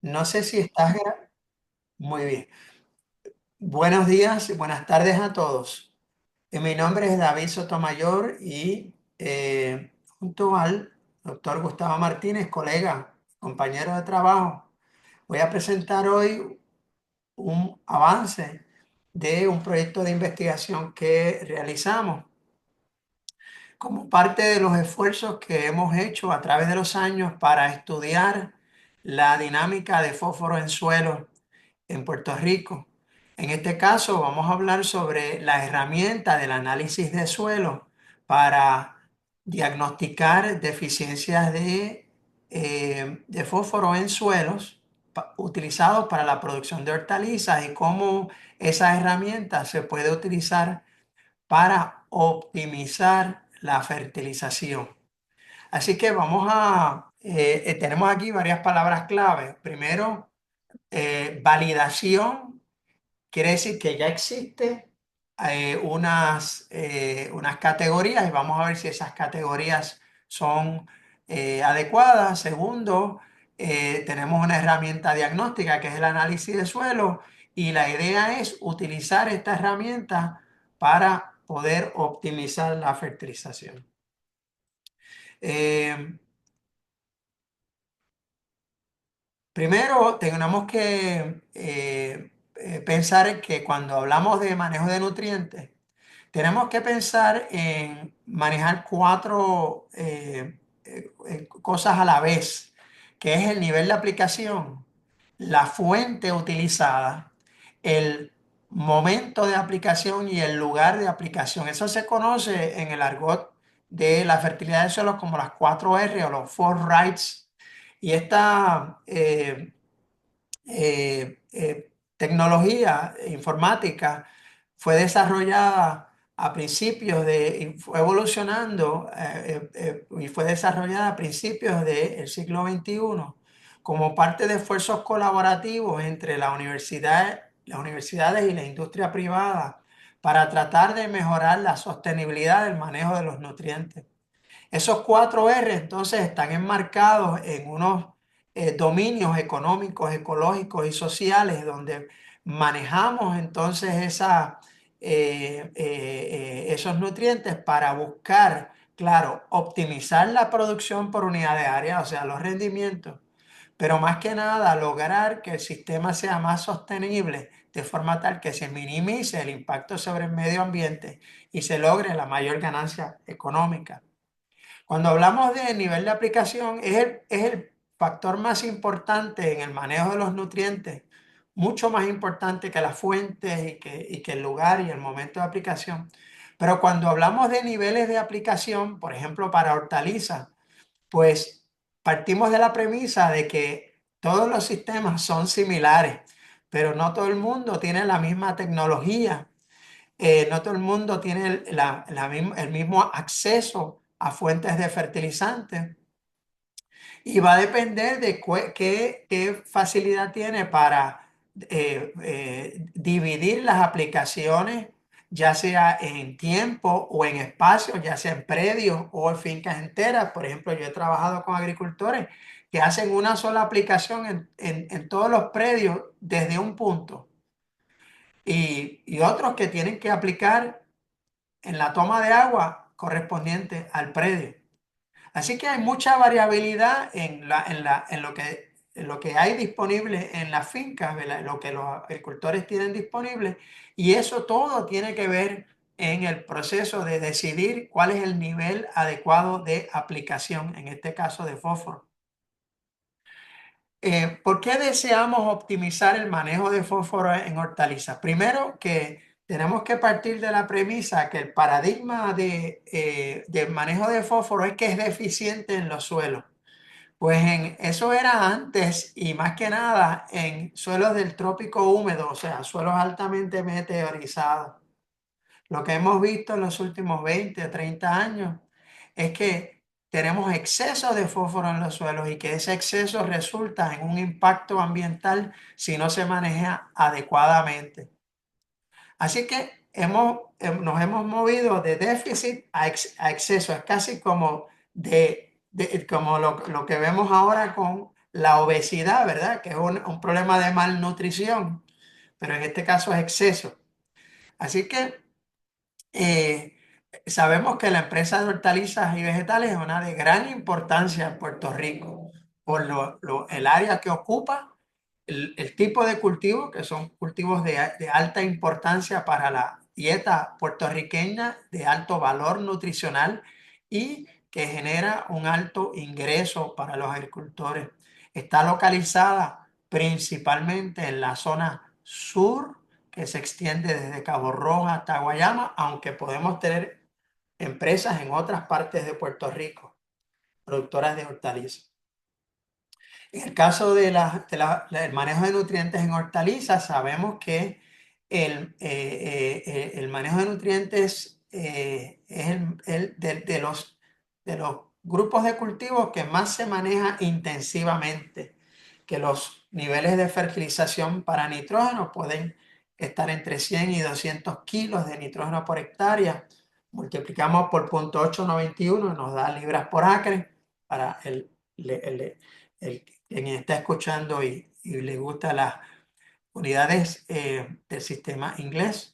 No sé si estás... Muy bien. Buenos días y buenas tardes a todos. Mi nombre es David Sotomayor y junto al doctor Gustavo Martínez, colega, compañero de trabajo, voy a presentar hoy un avance de un proyecto de investigación que realizamos como parte de los esfuerzos que hemos hecho a través de los años para estudiar la dinámica de fósforo en suelo en Puerto Rico. En este caso vamos a hablar sobre la herramienta del análisis de suelo para diagnosticar deficiencias de fósforo en suelos utilizados para la producción de hortalizas y cómo esa herramienta se puede utilizar para optimizar la fertilización. Así que tenemos aquí varias palabras clave. Primero, validación. Quiere decir que ya existe unas categorías y vamos a ver si esas categorías son adecuadas. Segundo, tenemos una herramienta diagnóstica que es el análisis de suelo y la idea es utilizar esta herramienta para poder optimizar la fertilización. Eh, Primero, tenemos que pensar que cuando hablamos de manejo de nutrientes, tenemos que pensar en manejar cuatro cosas a la vez, que es el nivel de aplicación, la fuente utilizada, el momento de aplicación y el lugar de aplicación. Eso se conoce en el argot de la fertilidad de suelos como las 4R o los 4 rights. Y esta tecnología informática fue desarrollada a principios y fue evolucionando y fue desarrollada a principios del siglo XXI como parte de esfuerzos colaborativos entre las universidades y la industria privada para tratar de mejorar la sostenibilidad del manejo de los nutrientes. Esos 4R entonces están enmarcados en unos dominios económicos, ecológicos y sociales donde manejamos entonces esos nutrientes para buscar, claro, optimizar la producción por unidad de área, o sea, los rendimientos, pero más que nada lograr que el sistema sea más sostenible de forma tal que se minimice el impacto sobre el medio ambiente y se logre la mayor ganancia económica. Cuando hablamos de nivel de aplicación, es el factor más importante en el manejo de los nutrientes, mucho más importante que las fuentes y que el lugar y el momento de aplicación. Pero cuando hablamos de niveles de aplicación, por ejemplo, para hortalizas, pues partimos de la premisa de que todos los sistemas son similares, pero no todo el mundo tiene la misma tecnología, no todo el mundo tiene el mismo acceso a fuentes de fertilizantes y va a depender de qué facilidad tiene para dividir las aplicaciones, ya sea en tiempo o en espacio, ya sea en predios o en fincas enteras. Por ejemplo, yo he trabajado con agricultores que hacen una sola aplicación en todos los predios desde un punto y otros que tienen que aplicar en la toma de agua correspondiente al predio. Así que hay mucha variabilidad en lo que hay disponible en las fincas, ¿verdad? Lo que los agricultores tienen disponible, y eso todo tiene que ver en el proceso de decidir cuál es el nivel adecuado de aplicación, en este caso de fósforo. ¿Por qué deseamos optimizar el manejo de fósforo en hortalizas? Primero, que tenemos que partir de la premisa que el paradigma de manejo de fósforo es que es deficiente en los suelos. Pues eso era antes y más que nada en suelos del trópico húmedo, o sea, suelos altamente meteorizados. Lo que hemos visto en los últimos 20 o 30 años es que tenemos exceso de fósforo en los suelos y que ese exceso resulta en un impacto ambiental si no se maneja adecuadamente. Así que nos hemos movido de déficit a exceso. Es casi como como lo que vemos ahora con la obesidad, ¿verdad? Que es un problema de malnutrición, pero en este caso es exceso. Así que eh, sabemos que la empresa de hortalizas y vegetales es una de gran importancia en Puerto Rico por el área que ocupa, el tipo de cultivo, que son cultivos de alta importancia para la dieta puertorriqueña, de alto valor nutricional y que genera un alto ingreso para los agricultores. Está localizada principalmente en la zona sur, que se extiende desde Cabo Rojo hasta Guayama, aunque podemos tener empresas en otras partes de Puerto Rico, productoras de hortalizas. En el caso del manejo de nutrientes en hortalizas, sabemos que el manejo de nutrientes es de los grupos de cultivos que más se maneja intensivamente, que los niveles de fertilización para nitrógeno pueden estar entre 100 y 200 kilos de nitrógeno por hectárea. Multiplicamos por 0,891, nos da libras por acre para quien está escuchando y le gusta las unidades del sistema inglés.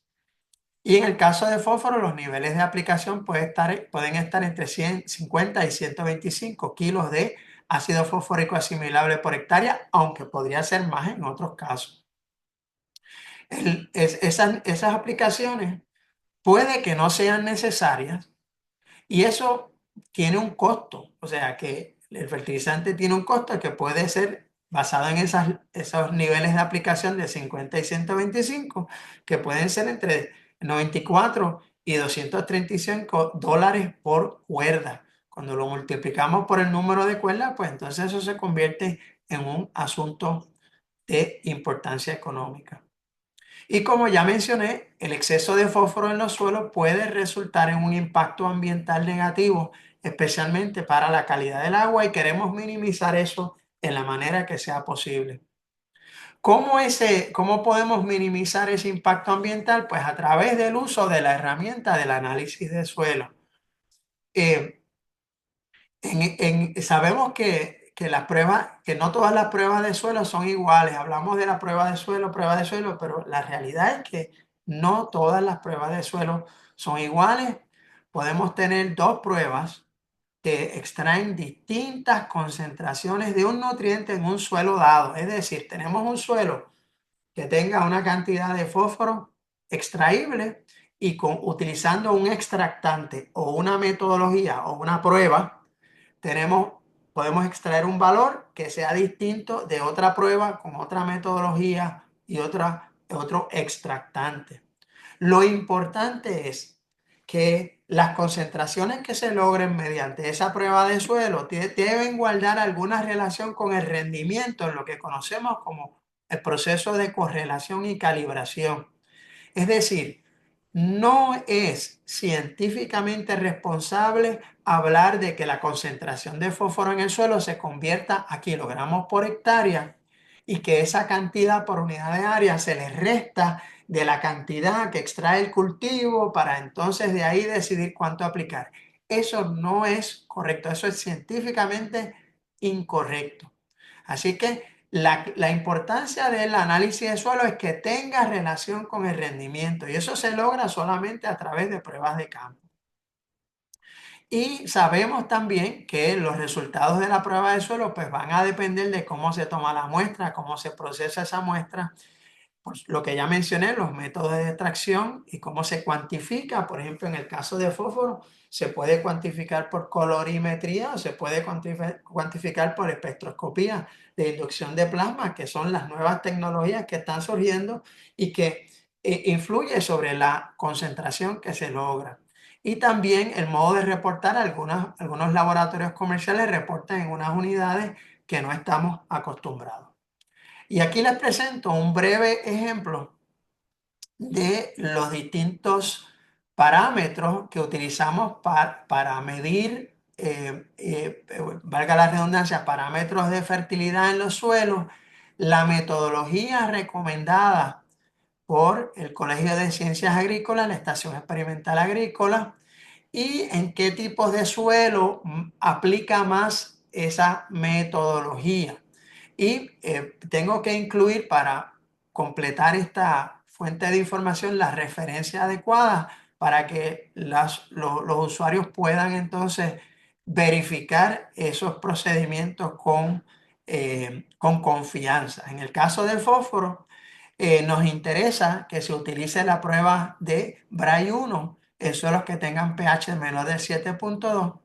Y en el caso de fósforo, los niveles de aplicación pueden estar entre 150 y 125 kilos de ácido fosfórico asimilable por hectárea, aunque podría ser más en otros casos. Esas aplicaciones puede que no sean necesarias y eso tiene un costo, o sea que el fertilizante tiene un costo que puede ser basado en esos niveles de aplicación de 50 y 125, que pueden ser entre 94 y $235 por cuerda. Cuando lo multiplicamos por el número de cuerdas, pues entonces eso se convierte en un asunto de importancia económica. Y como ya mencioné, el exceso de fósforo en los suelos puede resultar en un impacto ambiental negativo, especialmente para la calidad del agua, y queremos minimizar eso en la manera que sea posible. ¿Cómo podemos minimizar ese impacto ambiental? Pues a través del uso de la herramienta del análisis de suelo. Eh, Sabemos que las pruebas, que no todas las pruebas de suelo son iguales. Hablamos de la prueba de suelo, pero la realidad es que no todas las pruebas de suelo son iguales. Podemos tener dos pruebas que extraen distintas concentraciones de un nutriente en un suelo dado. Es decir, tenemos un suelo que tenga una cantidad de fósforo extraíble y utilizando un extractante o una metodología o una prueba tenemos, podemos extraer un valor que sea distinto de otra prueba con otra metodología y otro extractante. Lo importante es que las concentraciones que se logren mediante esa prueba de suelo deben guardar alguna relación con el rendimiento en lo que conocemos como el proceso de correlación y calibración. Es decir, no es científicamente responsable hablar de que la concentración de fósforo en el suelo se convierta a kilogramos por hectárea y que esa cantidad por unidad de área se le resta de la cantidad que extrae el cultivo para entonces de ahí decidir cuánto aplicar. Eso no es correcto, eso es científicamente incorrecto. Así que la importancia del análisis de suelo es que tenga relación con el rendimiento y eso se logra solamente a través de pruebas de campo. Y sabemos también que los resultados de la prueba de suelo pues van a depender de cómo se toma la muestra, cómo se procesa esa muestra, pues lo que ya mencioné, los métodos de extracción y cómo se cuantifica. Por ejemplo, en el caso de fósforo, se puede cuantificar por colorimetría o se puede cuantificar por espectroscopía de inducción de plasma, que son las nuevas tecnologías que están surgiendo y que influye sobre la concentración que se logra. Y también el modo de reportar, algunos laboratorios comerciales reportan en unas unidades que no estamos acostumbrados. Y aquí les presento un breve ejemplo de los distintos parámetros que utilizamos para medir, valga la redundancia, parámetros de fertilidad en los suelos, la metodología recomendada por el Colegio de Ciencias Agrícolas, la Estación Experimental Agrícola, y en qué tipos de suelo aplica más esa metodología. Y tengo que incluir para completar esta fuente de información las referencias adecuadas para que los usuarios puedan entonces verificar esos procedimientos con confianza. En el caso del fósforo, nos interesa que se utilice la prueba de Bray 1 en suelos que tengan pH menor de 7,2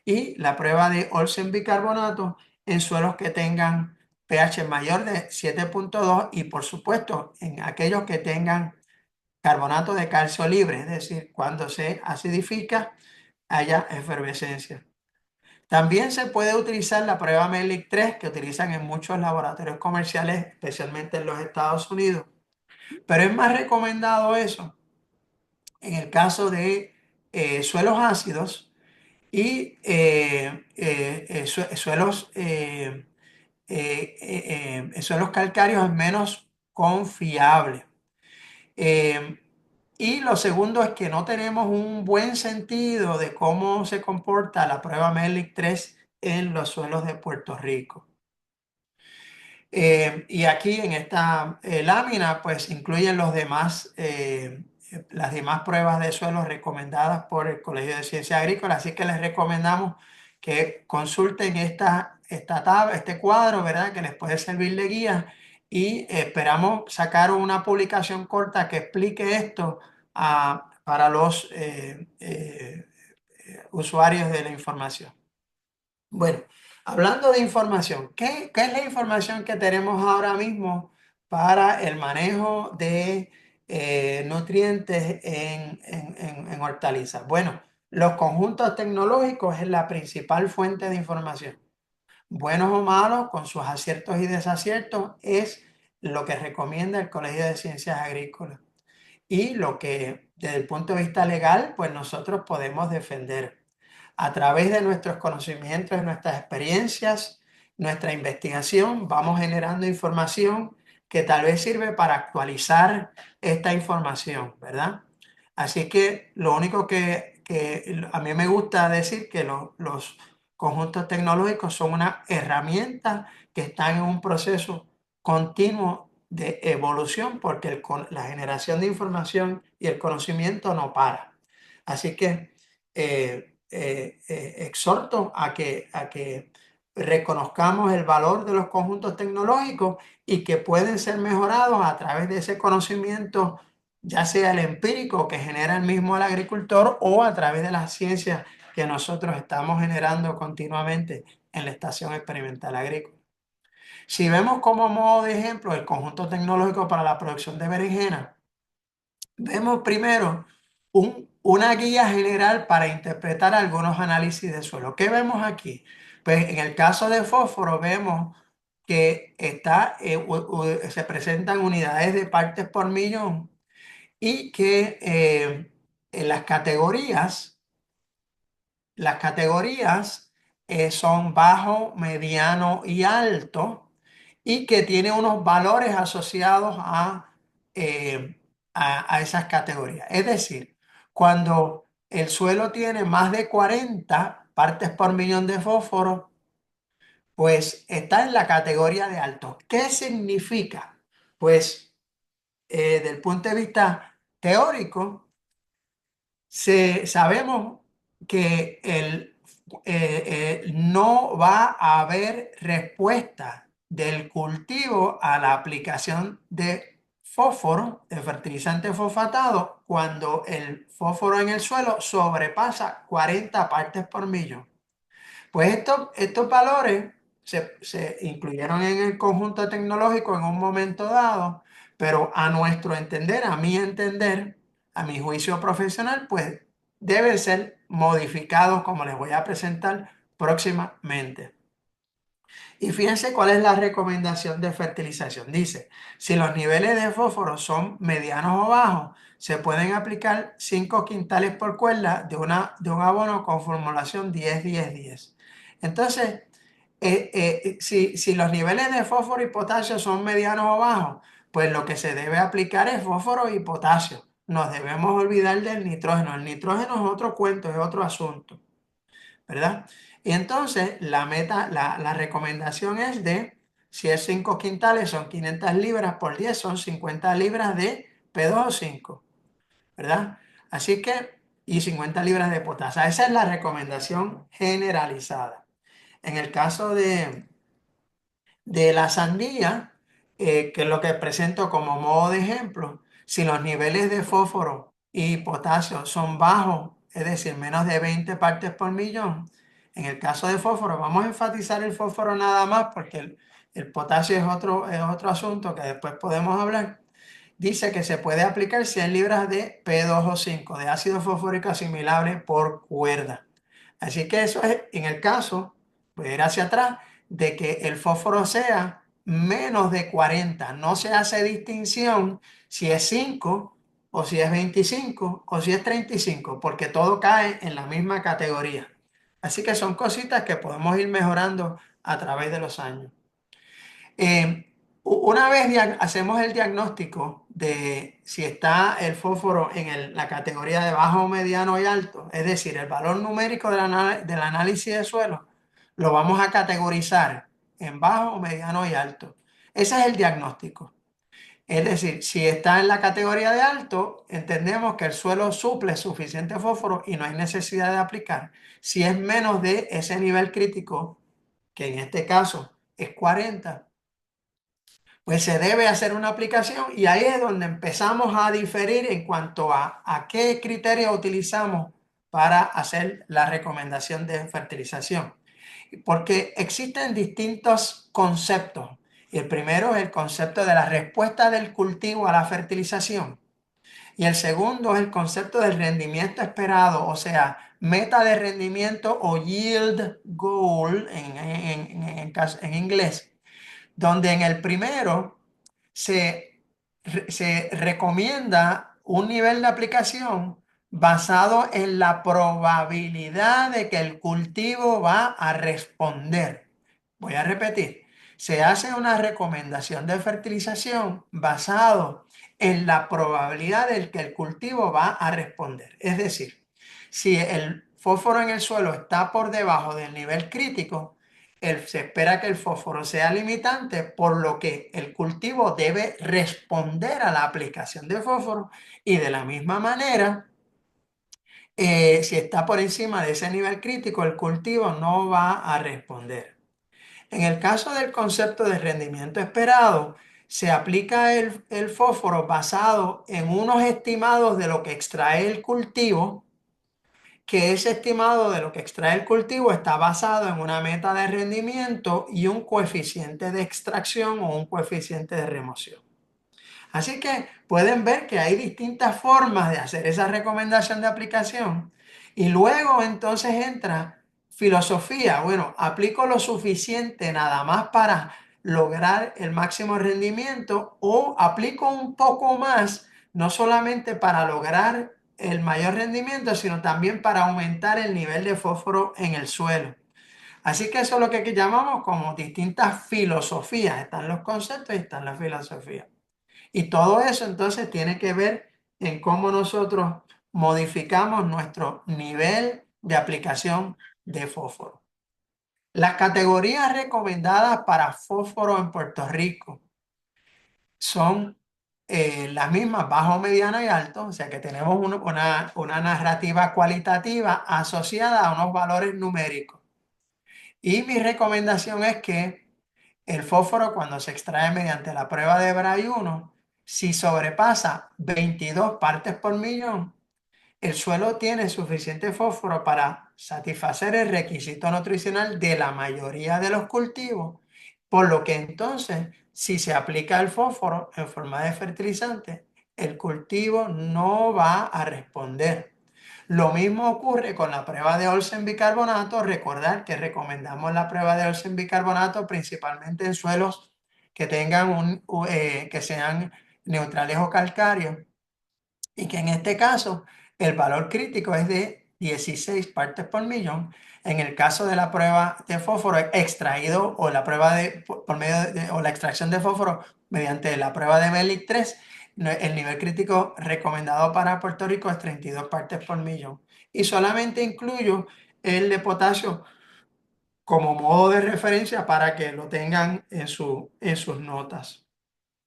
y la prueba de Olsen bicarbonato en suelos que tengan pH mayor de 7,2 y por supuesto en aquellos que tengan carbonato de calcio libre, es decir, cuando se acidifica haya efervescencia. También se puede utilizar la prueba Mehlich 3 que utilizan en muchos laboratorios comerciales, especialmente en los Estados Unidos. Pero es más recomendado eso en el caso de suelos ácidos y suelos calcáreos es menos confiable. Eh, y lo segundo es que no tenemos un buen sentido de cómo se comporta la prueba Mehlich 3 en los suelos de Puerto Rico. Y aquí en esta lámina pues incluyen las demás pruebas de suelo recomendadas por el Colegio de Ciencias Agrícolas, así que les recomendamos que consulten esta tabla, este cuadro, ¿verdad? Que les puede servir de guía y esperamos sacar una publicación corta que explique esto para los usuarios de la información. Bueno, hablando de información, ¿qué es la información que tenemos ahora mismo para el manejo de nutrientes en hortalizas? Bueno, los conjuntos tecnológicos es la principal fuente de información. Buenos o malos, con sus aciertos y desaciertos, es lo que recomienda el Colegio de Ciencias Agrícolas y lo que desde el punto de vista legal, pues nosotros podemos defender a través de nuestros conocimientos, de nuestras experiencias, nuestra investigación, vamos generando información que tal vez sirve para actualizar esta información, ¿verdad? Así que lo único que a mí me gusta decir que los conjuntos tecnológicos son una herramienta que están en un proceso continuo de evolución porque la generación de información y el conocimiento no para. Así que exhorto a que reconozcamos el valor de los conjuntos tecnológicos y que pueden ser mejorados a través de ese conocimiento, ya sea el empírico que genera el mismo el agricultor o a través de las ciencias que nosotros estamos generando continuamente en la Estación Experimental Agrícola. Si vemos como modo de ejemplo el conjunto tecnológico para la producción de berenjena, vemos primero una guía general para interpretar algunos análisis de suelo. ¿Qué vemos aquí? Pues en el caso de fósforo vemos que se presentan unidades de partes por millón y que en las categorías son bajo, mediano y alto y que tiene unos valores asociados eh, a esas categorías. Es decir, cuando el suelo tiene más de 40 partes por millón de fósforo, pues está en la categoría de alto. ¿Qué significa? Pues desde el punto de vista teórico, sabemos que no va a haber respuesta del cultivo a la aplicación de fósforo, de fertilizante fosfatado, cuando el fósforo en el suelo sobrepasa 40 partes por millón. Pues estos valores se incluyeron en el conjunto tecnológico en un momento dado, pero a nuestro entender, a mi entender, a mi juicio profesional, pues deben ser modificados como les voy a presentar próximamente. Y fíjense cuál es la recomendación de fertilización. Dice, si los niveles de fósforo son medianos o bajos, se pueden aplicar 5 quintales por cuerda de un abono con formulación 10-10-10. Entonces, si los niveles de fósforo y potasio son medianos o bajos, pues lo que se debe aplicar es fósforo y potasio. Nos debemos olvidar del nitrógeno. El nitrógeno es otro cuento, es otro asunto, ¿verdad? Y entonces la recomendación es de Si es 5 quintales, son 500 libras por 10, son 50 libras de P2O5, ¿verdad? Así que, y 50 libras de potasa. Esa es la recomendación generalizada. En el caso de la sandía, que es lo que presento como modo de ejemplo, si los niveles de fósforo y potasio son bajos, es decir, menos de 20 partes por millón, en el caso de fósforo, vamos a enfatizar el fósforo nada más porque el potasio es otro asunto que después podemos hablar. Dice que se puede aplicar 100 libras de P2O5, de ácido fosfórico asimilable por cuerda. Así que eso es en el caso, voy a ir hacia atrás, de que el fósforo sea menos de 40. No se hace distinción si es 5 o si es 25 o si es 35, porque todo cae en la misma categoría. Así que son cositas que podemos ir mejorando a través de los años. Una vez hacemos el diagnóstico de si está el fósforo en la categoría de bajo, mediano y alto, es decir, el valor numérico del análisis de suelo, lo vamos a categorizar en bajo, mediano y alto. Ese es el diagnóstico. Es decir, si está en la categoría de alto, entendemos que el suelo suple suficiente fósforo y no hay necesidad de aplicar. Si es menos de ese nivel crítico, que en este caso es 40, pues se debe hacer una aplicación y ahí es donde empezamos a diferir en cuanto a qué criterio utilizamos para hacer la recomendación de fertilización. Porque existen distintos conceptos. El primero es el concepto de la respuesta del cultivo a la fertilización. Y el segundo es el concepto del rendimiento esperado, o sea, meta de rendimiento o yield goal en inglés, donde en el primero se recomienda un nivel de aplicación basado en la probabilidad de que el cultivo va a responder. Voy a repetir, se hace una recomendación de fertilización basado en la probabilidad de que el cultivo va a responder. Es decir, si el fósforo en el suelo está por debajo del nivel crítico, se espera que el fósforo sea limitante, por lo que el cultivo debe responder a la aplicación de fósforo y de la misma manera, si está por encima de ese nivel crítico, el cultivo no va a responder. En el caso del concepto de rendimiento esperado, se aplica el fósforo basado en unos estimados de lo que extrae el cultivo, que ese estimado de lo que extrae el cultivo está basado en una meta de rendimiento y un coeficiente de extracción o un coeficiente de remoción. Así que pueden ver que hay distintas formas de hacer esa recomendación de aplicación y luego entonces entra filosofía. Bueno, aplico lo suficiente nada más para lograr el máximo rendimiento o aplico un poco más, no solamente para lograr el mayor rendimiento, sino también para aumentar el nivel de fósforo en el suelo. Así que eso es lo que llamamos como distintas filosofías. Están los conceptos y están las filosofías. Y todo eso entonces tiene que ver en cómo nosotros modificamos nuestro nivel de aplicación de fósforo. Las categorías recomendadas para fósforo en Puerto Rico son las mismas, bajo, mediano y alto, o sea que tenemos una narrativa cualitativa asociada a unos valores numéricos. Y mi recomendación es que el fósforo, cuando se extrae mediante la prueba de Bray 1, si sobrepasa 22 partes por millón, el suelo tiene suficiente fósforo para satisfacer el requisito nutricional de la mayoría de los cultivos, por lo que entonces, si se aplica el fósforo en forma de fertilizante, el cultivo no va a responder. Lo mismo ocurre con la prueba de Olsen bicarbonato. Recordar que recomendamos la prueba de Olsen bicarbonato principalmente en suelos que que sean neutrales o calcáreos y que en este caso el valor crítico es de 16 partes por millón. En el caso de la prueba de fósforo extraído o la prueba por medio o la extracción de fósforo mediante la prueba de Mehlich 3, el nivel crítico recomendado para Puerto Rico es 32 partes por millón. Y solamente incluyo el de potasio como modo de referencia para que lo tengan en sus notas.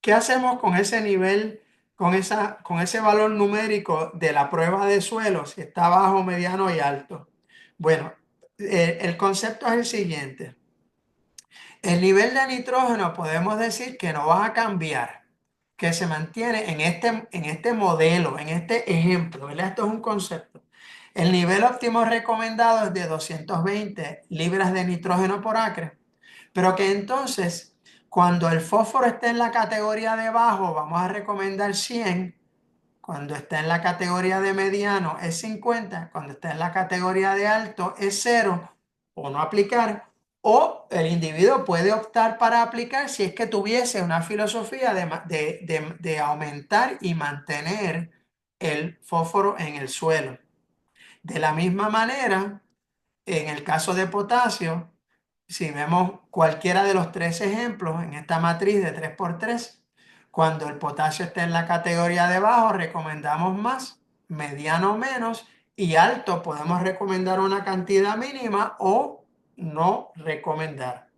¿Qué hacemos con ese nivel, con ese valor numérico de la prueba de suelo, si está bajo, mediano y alto? Bueno, el concepto es el siguiente. El nivel de nitrógeno podemos decir que no va a cambiar, que se mantiene en este modelo, en este ejemplo, ¿verdad? Esto es un concepto. El nivel óptimo recomendado es de 220 libras de nitrógeno por acre, pero que entonces, cuando el fósforo esté en la categoría de bajo, vamos a recomendar 100. Cuando está en la categoría de mediano es 50, cuando está en la categoría de alto es 0 o no aplicar, o el individuo puede optar para aplicar si es que tuviese una filosofía de aumentar y mantener el fósforo en el suelo. De la misma manera, en el caso de potasio, si vemos cualquiera de los tres ejemplos en esta matriz de 3 por 3, cuando el potasio esté en la categoría de bajo, recomendamos más, mediano menos y alto podemos recomendar una cantidad mínima o no recomendar.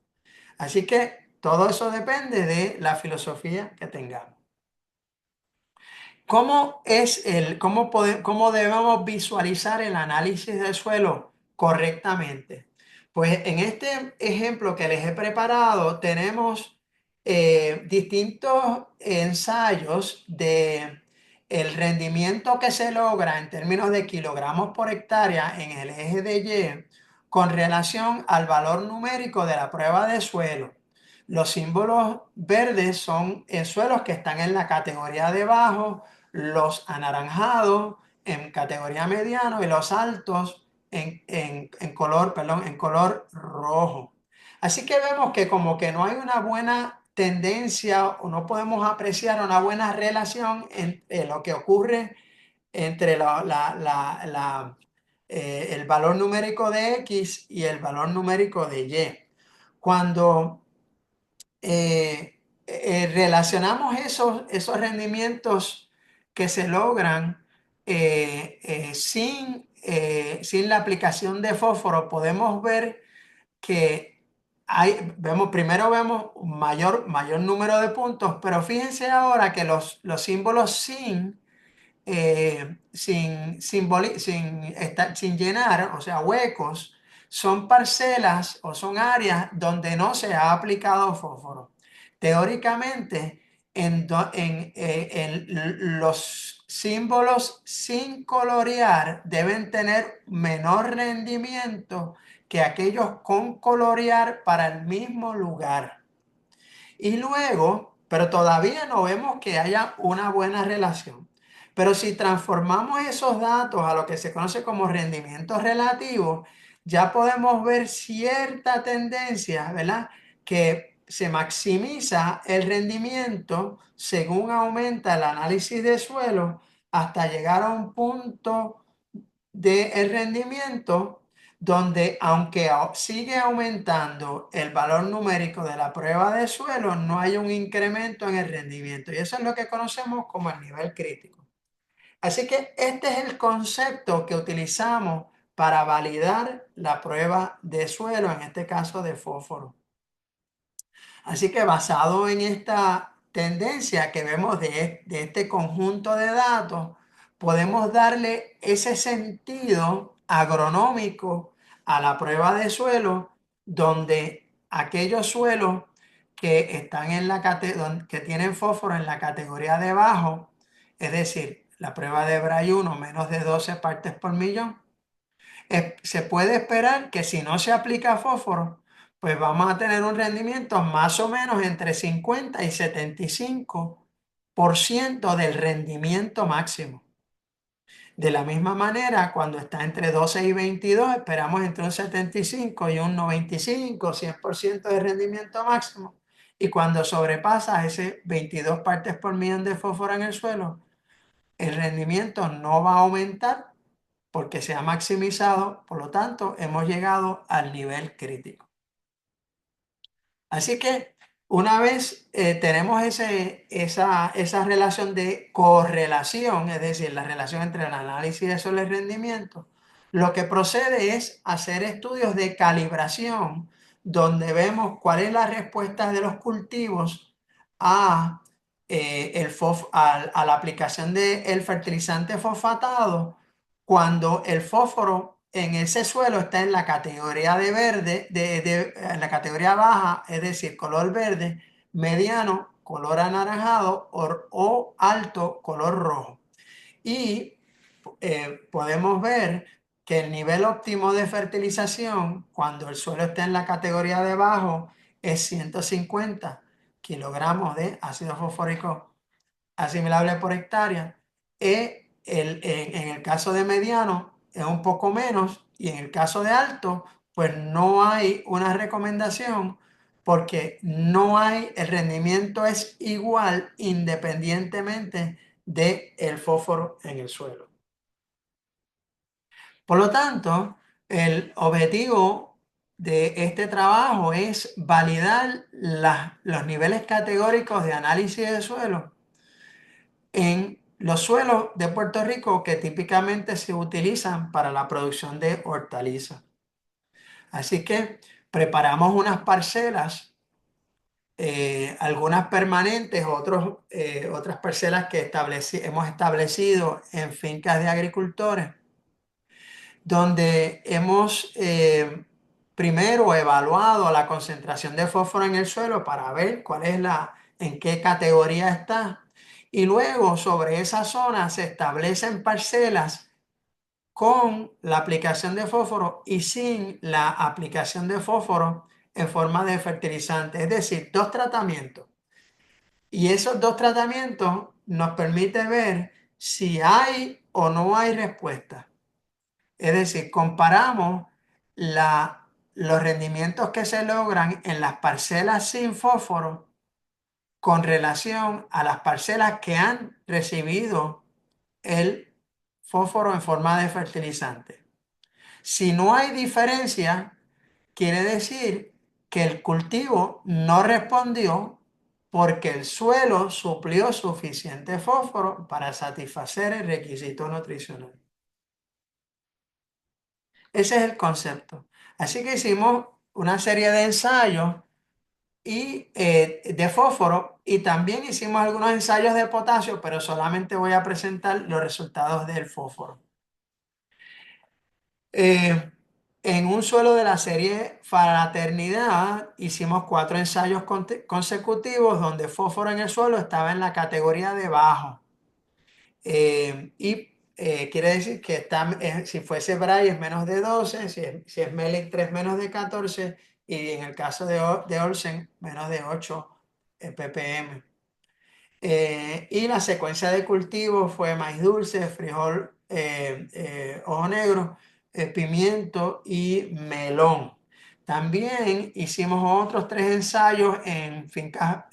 Así que todo eso depende de la filosofía que tengamos. ¿Cómo debemos visualizar el análisis del suelo correctamente? Pues en este ejemplo que les he preparado tenemos distintos ensayos de el rendimiento que se logra en términos de kilogramos por hectárea en el eje de Y con relación al valor numérico de la prueba de suelo. Los símbolos verdes son suelos que están en la categoría de bajo, los anaranjados en categoría mediano y los altos en color, perdón, en color rojo. Así que vemos que como que no hay una buena tendencia o no podemos apreciar una buena relación entre lo que ocurre entre el valor numérico de X y el valor numérico de Y. Cuando relacionamos esos rendimientos que se logran sin la aplicación de fósforo, podemos ver que primero vemos mayor número de puntos, pero fíjense ahora que los símbolos sin llenar, o sea, huecos, son parcelas o son áreas donde no se ha aplicado fósforo. Teóricamente, los símbolos sin colorear deben tener menor rendimiento que aquellos con colorear para el mismo lugar. Y luego, pero todavía no vemos que haya una buena relación. Pero si transformamos esos datos a lo que se conoce como rendimiento relativo, ya podemos ver cierta tendencia, ¿verdad? Que se maximiza el rendimiento según aumenta el análisis de suelo hasta llegar a un punto del rendimiento donde aunque sigue aumentando el valor numérico de la prueba de suelo, no hay un incremento en el rendimiento. Y eso es lo que conocemos como el nivel crítico. Así que este es el concepto que utilizamos para validar la prueba de suelo, en este caso de fósforo. Así que basado en esta tendencia que vemos de este conjunto de datos, podemos darle ese sentido agronómico a la prueba de suelo, donde aquellos suelos que están que tienen fósforo en la categoría de bajo, es decir, la prueba de Bray 1 menos de 12 partes por millón, se puede esperar que si no se aplica fósforo, pues vamos a tener un rendimiento más o menos entre 50 y 75% del rendimiento máximo. De la misma manera, cuando está entre 12 y 22, esperamos entre un 75 y un 95, 100% de rendimiento máximo. Y cuando sobrepasa ese 22 partes por millón de fósforo en el suelo, el rendimiento no va a aumentar porque se ha maximizado, por lo tanto, hemos llegado al nivel crítico. Así que una vez tenemos esa relación de correlación, es decir, la relación entre el análisis de suelo y rendimiento, Lo que procede es hacer estudios de calibración, donde vemos cuál es la respuesta de los cultivos a, a la aplicación del fertilizante fosfatado cuando el fósforo en ese suelo está en la categoría de verde, en la categoría baja, es decir, color verde, mediano, color anaranjado o alto, color rojo. Y podemos ver que el nivel óptimo de fertilización, cuando el suelo está en la categoría de bajo, es 150 kilogramos de ácido fosfórico asimilable por hectárea. En el caso de mediano es un poco menos y en el caso de alto, pues no hay una recomendación porque no hay, el rendimiento es igual independientemente del fósforo en el suelo. Por lo tanto, el objetivo de este trabajo es validar los niveles categóricos de análisis de suelo en los suelos de Puerto Rico que típicamente se utilizan para la producción de hortalizas. Así que preparamos unas parcelas, algunas permanentes, otras parcelas que hemos establecido en fincas de agricultores donde hemos primero evaluado la concentración de fósforo en el suelo para ver en qué categoría está. Y luego sobre esa zona se establecen parcelas con la aplicación de fósforo y sin la aplicación de fósforo en forma de fertilizante, es decir, dos tratamientos. Y esos dos tratamientos nos permiten ver si hay o no hay respuesta. Es decir, comparamos los rendimientos que se logran en las parcelas sin fósforo con relación a las parcelas que han recibido el fósforo en forma de fertilizante. Si no hay diferencia, quiere decir que el cultivo no respondió porque el suelo suplió suficiente fósforo para satisfacer el requisito nutricional. Ese es el concepto. Así que hicimos una serie de ensayos de fósforo y también hicimos algunos ensayos de potasio, pero solamente voy a presentar los resultados del fósforo. Eh, en un suelo de la serie Fraternidad hicimos 4 ensayos consecutivos donde fósforo en el suelo estaba en la categoría de bajo. Quiere decir que si fuese Braille es menos de 12, si es Melic 3 menos de 14 y en el caso de Olsen menos de 8 ppm. Y la secuencia de cultivo fue maíz dulce, frijol, ojo negro, pimiento y melón. También hicimos otros 3 ensayos en fincas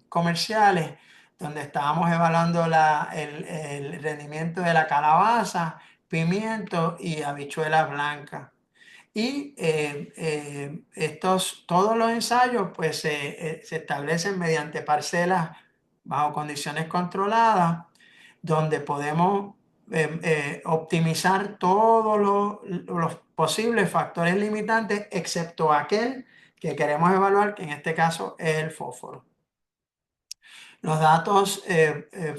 comerciales donde estábamos evaluando el rendimiento de la calabaza, pimiento y habichuelas blancas. Y todos los ensayos pues se establecen mediante parcelas bajo condiciones controladas, donde podemos optimizar todos los posibles factores limitantes, excepto aquel que queremos evaluar, que en este caso es el fósforo. Los datos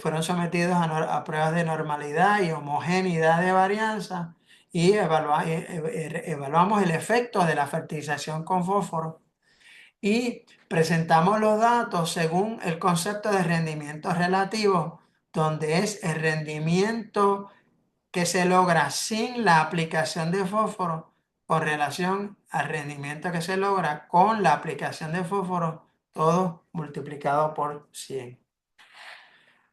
fueron sometidos a pruebas de normalidad y homogeneidad de varianza y evaluamos el efecto de la fertilización con fósforo y presentamos los datos según el concepto de rendimiento relativo, donde es el rendimiento que se logra sin la aplicación de fósforo con relación al rendimiento que se logra con la aplicación de fósforo, todo multiplicado por 100.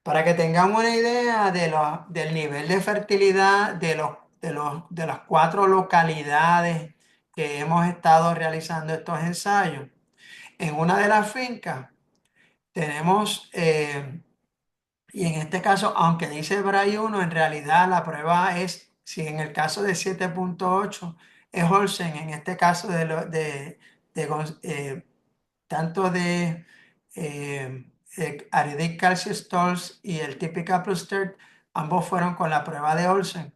Para que tengan una idea del nivel de fertilidad de las 4 localidades que hemos estado realizando estos ensayos, en una de las fincas tenemos, y en este caso, aunque dice Bray 1, en realidad la prueba es, si en el caso de 7.8 es Olsen, en este caso tanto de Aridic Calcio Stolz y el Typical Plus Third, ambos fueron con la prueba de Olsen.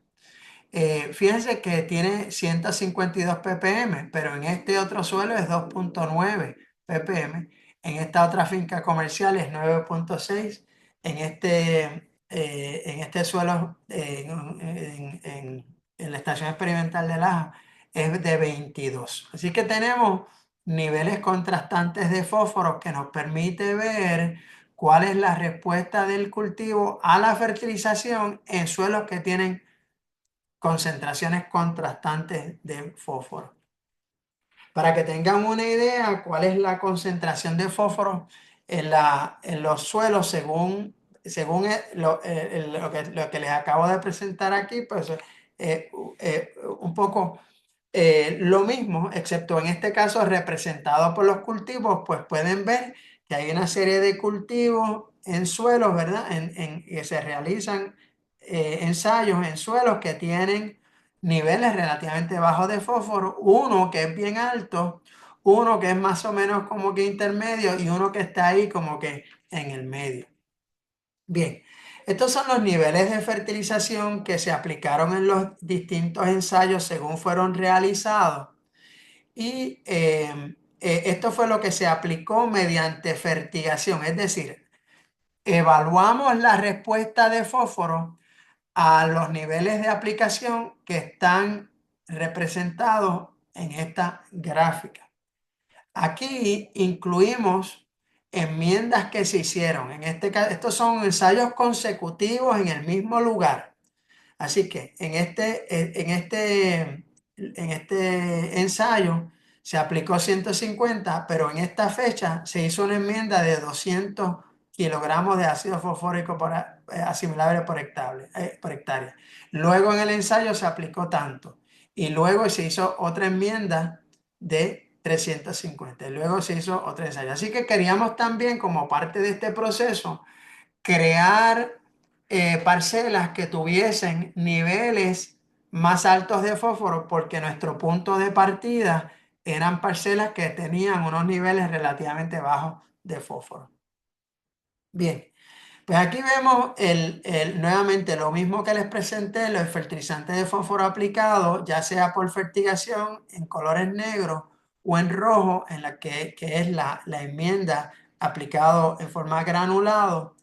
Fíjense que tiene 152 ppm, pero en este otro suelo es 2,9 ppm. En esta otra finca comercial es 9,6. En este suelo, en la estación experimental de Laja, es de 22. Así que tenemos niveles contrastantes de fósforo que nos permite ver cuál es la respuesta del cultivo a la fertilización en suelos que tienen concentraciones contrastantes de fósforo. Para que tengan una idea cuál es la concentración de fósforo en los suelos según lo que les acabo de presentar aquí, pues un poco lo mismo, excepto en este caso representado por los cultivos, pues pueden ver que hay una serie de cultivos en suelos, ¿verdad? Que se realizan ensayos en suelos que tienen niveles relativamente bajos de fósforo, uno que es bien alto, uno que es más o menos como que intermedio y uno que está ahí como que en el medio. Bien, estos son los niveles de fertilización que se aplicaron en los distintos ensayos según fueron realizados. Y esto fue lo que se aplicó mediante fertigación, es decir, evaluamos la respuesta de fósforo a los niveles de aplicación que están representados en esta gráfica. Aquí incluimos enmiendas que se hicieron. En este caso, estos son ensayos consecutivos en el mismo lugar. Así que en este ensayo se aplicó 150, pero en esta fecha se hizo una enmienda de 200 kilogramos de ácido fosfórico asimilable por hectárea. Luego en el ensayo se aplicó tanto y luego se hizo otra enmienda de 350. Y luego se hizo otro ensayo. Así que queríamos también, como parte de este proceso, crear parcelas que tuviesen niveles más altos de fósforo, porque nuestro punto de partida eran parcelas que tenían unos niveles relativamente bajos de fósforo. Bien, pues aquí vemos nuevamente lo mismo que les presenté, los fertilizantes de fósforo aplicados, ya sea por fertigación en colores negros o en rojo, en la que es la enmienda aplicado en forma granulado,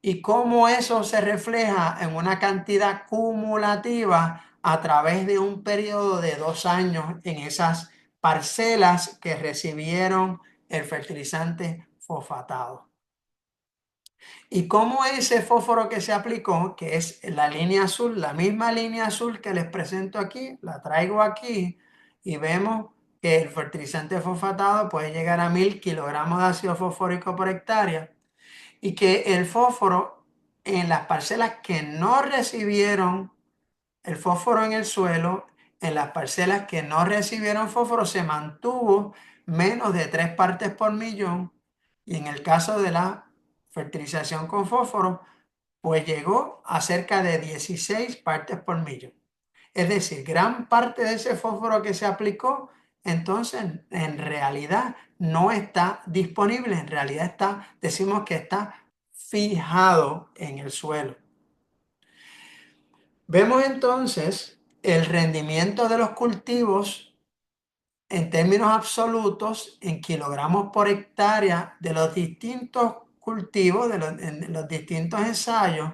y cómo eso se refleja en una cantidad cumulativa a través de un periodo de 2 años en esas parcelas que recibieron el fertilizante fosfatado. Y cómo ese fósforo que se aplicó, que es la línea azul, la misma línea azul que les presento aquí, la traigo aquí y vemos que el fertilizante fosfatado puede llegar a 1000 kilogramos de ácido fosfórico por hectárea y que el fósforo en las parcelas que no recibieron el fósforo en el suelo, en las parcelas que no recibieron fósforo se mantuvo menos de 3 partes por millón, y en el caso de la fertilización con fósforo, pues llegó a cerca de 16 partes por millón. Es decir, gran parte de ese fósforo que se aplicó, entonces en realidad no está disponible, en realidad decimos que está fijado en el suelo. Vemos entonces el rendimiento de los cultivos en términos absolutos en kilogramos por hectárea de los distintos cultivos, en los distintos ensayos.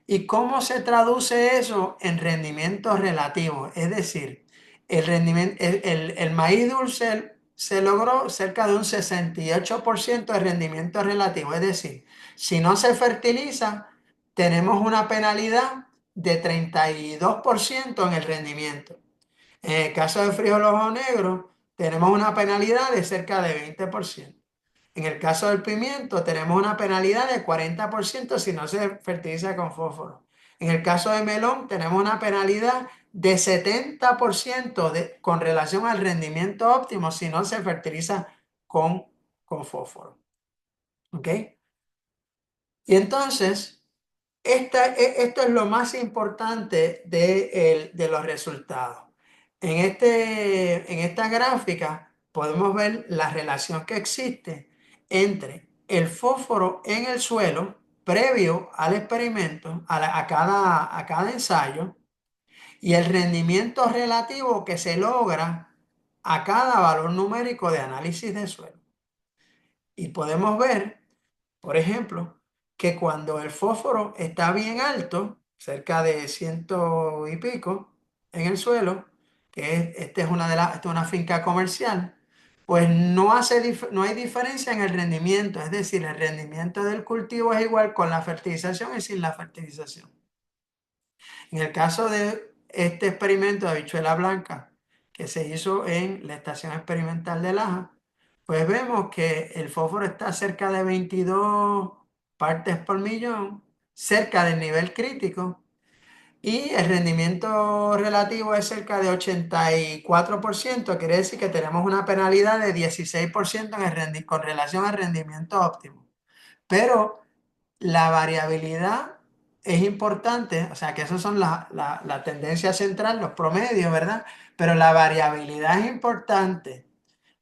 ¿Y cómo se traduce eso en rendimiento relativo? Es decir, el maíz dulce se logró cerca de un 68% de rendimiento relativo. Es decir, si no se fertiliza, tenemos una penalidad de 32% en el rendimiento. En el caso de frijol ojo negro, tenemos una penalidad de cerca de 20%. En el caso del pimiento, tenemos una penalidad de 40% si no se fertiliza con fósforo. En el caso de melón, tenemos una penalidad de 70% con relación al rendimiento óptimo si no se fertiliza con fósforo. ¿Ok? Y entonces, esto es lo más importante de los resultados. En esta gráfica podemos ver la relación que existe entre el fósforo en el suelo previo al experimento, a cada ensayo, y el rendimiento relativo que se logra a cada valor numérico de análisis de suelo. Y podemos ver, por ejemplo, que cuando el fósforo está bien alto, cerca de ciento y pico en el suelo, esta es esta es una finca comercial, pues no hay diferencia en el rendimiento, es decir, el rendimiento del cultivo es igual con la fertilización y sin la fertilización. En el caso de este experimento de habichuela blanca que se hizo en la estación experimental de Laja, pues vemos que el fósforo está cerca de 22 partes por millón, cerca del nivel crítico, y el rendimiento relativo es cerca de 84%, quiere decir que tenemos una penalidad de 16% con relación al rendimiento óptimo. Pero la variabilidad es importante, o sea que esas son la tendencia central, los promedios, ¿verdad? Pero la variabilidad es importante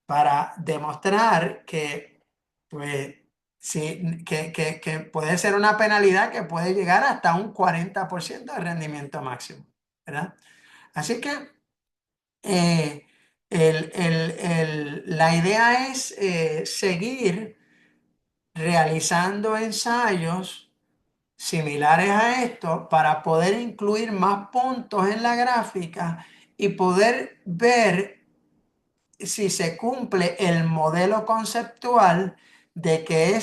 para demostrar que, pues, sí, que puede ser una penalidad que puede llegar hasta un 40% de rendimiento máximo, ¿verdad? Así que la idea es seguir realizando ensayos similares a esto para poder incluir más puntos en la gráfica y poder ver si se cumple el modelo conceptual de que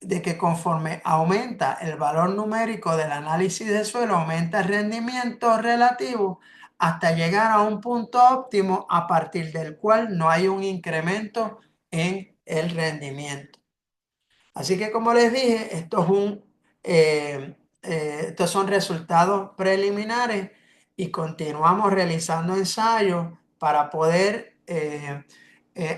de que conforme aumenta el valor numérico del análisis de suelo, aumenta el rendimiento relativo hasta llegar a un punto óptimo a partir del cual no hay un incremento en el rendimiento. Así que como les dije, estos son resultados preliminares y continuamos realizando ensayos para poder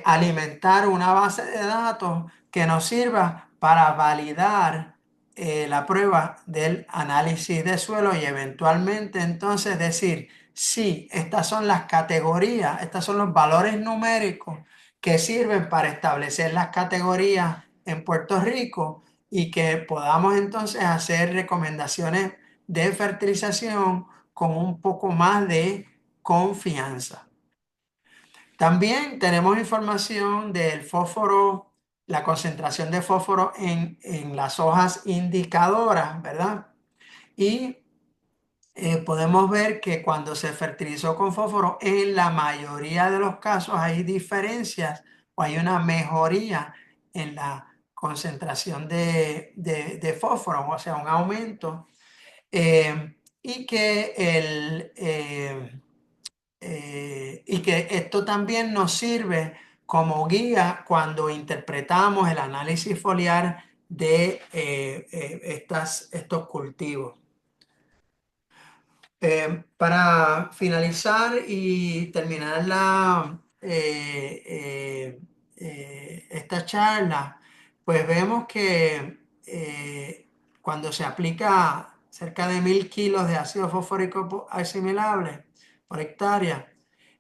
alimentar una base de datos que nos sirva para validar la prueba del análisis de suelo y eventualmente entonces decir, sí, estas son las categorías, estos son los valores numéricos que sirven para establecer las categorías en Puerto Rico y que podamos entonces hacer recomendaciones de fertilización con un poco más de confianza. También tenemos información del fósforo, la concentración de fósforo en las hojas indicadoras, ¿verdad? Y podemos ver que cuando se fertilizó con fósforo, en la mayoría de los casos hay diferencias o hay una mejoría en la concentración de fósforo, o sea, un aumento, y que esto también nos sirve como guía cuando interpretamos el análisis foliar de estos cultivos. Para finalizar y terminar esta charla, pues vemos que cuando se aplica cerca de 1000 kilos de ácido fosfórico asimilable por hectárea,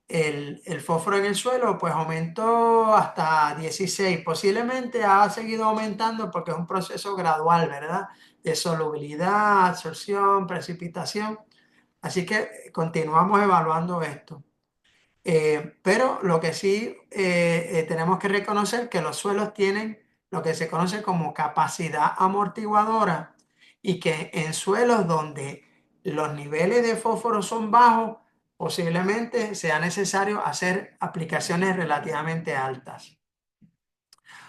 el fósforo en el suelo pues aumentó hasta 16. Posiblemente ha seguido aumentando porque es un proceso gradual, ¿verdad? De solubilidad, absorción, precipitación. Así que continuamos evaluando esto. Pero lo que sí tenemos que reconocer que los suelos tienen lo que se conoce como capacidad amortiguadora y que en suelos donde los niveles de fósforo son bajos, posiblemente sea necesario hacer aplicaciones relativamente altas.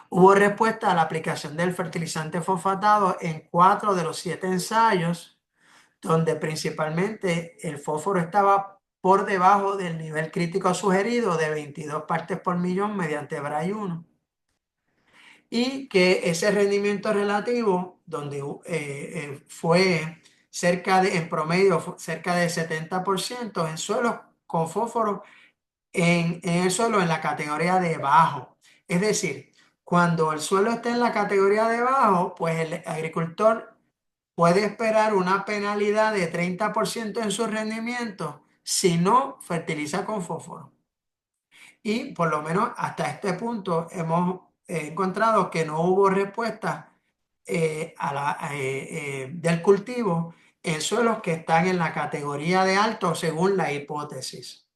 Hubo respuesta a la aplicación del fertilizante fosfatado en 4 de los 7 ensayos donde principalmente el fósforo estaba por debajo del nivel crítico sugerido de 22 partes por millón mediante Bray 1, y que ese rendimiento relativo, donde fue en promedio, cerca del 70% en suelos con fósforo, en el suelo en la categoría de bajo. Es decir, cuando el suelo está en la categoría de bajo, pues el agricultor puede esperar una penalidad de 30% en su rendimiento si no fertiliza con fósforo. Y por lo menos hasta este punto hemos encontrado que no hubo respuesta del cultivo eso es los que están en la categoría de alto según la hipótesis.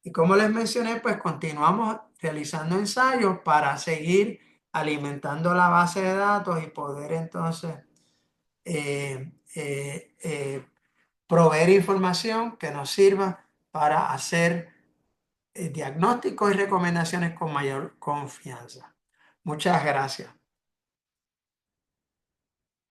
Y como les mencioné, pues continuamos realizando ensayos para seguir alimentando la base de datos y poder entonces eh, eh, eh, proveer información que nos sirva para hacer diagnósticos y recomendaciones con mayor confianza. Muchas gracias.